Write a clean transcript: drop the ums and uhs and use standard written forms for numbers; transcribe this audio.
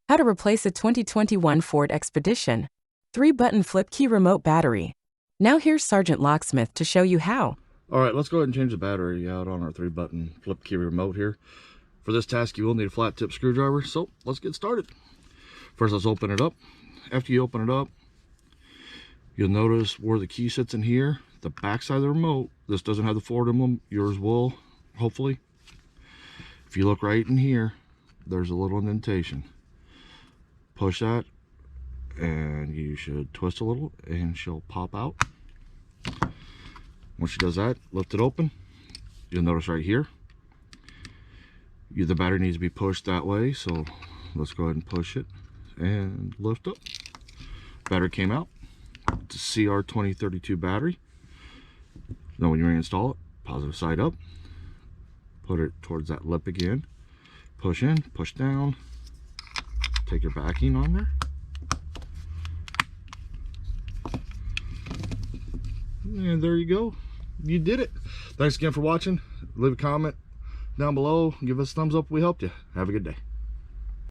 How to replace a 2021 Ford Expedition. 3-button flip key remote battery. Now here's Sergeant Locksmith to show you how. Alright, let's go ahead and change the battery out on our 3-button flip key remote here. For this task you will need a flat tip screwdriver, so let's get started. First let's open it up. After you open it up, you'll notice where the key sits in here, the back side of the remote. This doesn't have the Ford emblem, yours will, hopefully. If you look right in here, there's a little indentation. Push that and you should twist a little and she'll pop out. Once she does that, lift it open. You'll notice right here, the battery needs to be pushed that way, so let's go ahead and push it and lift up. Battery came out. It's a CR2032 battery. Now when you reinstall it, positive side up, put it towards that lip again, push in, push down, take your backing on there, and there you go. You did it. Thanks again for watching. Leave a comment down below, give us a thumbs up if we helped you. Have a good day.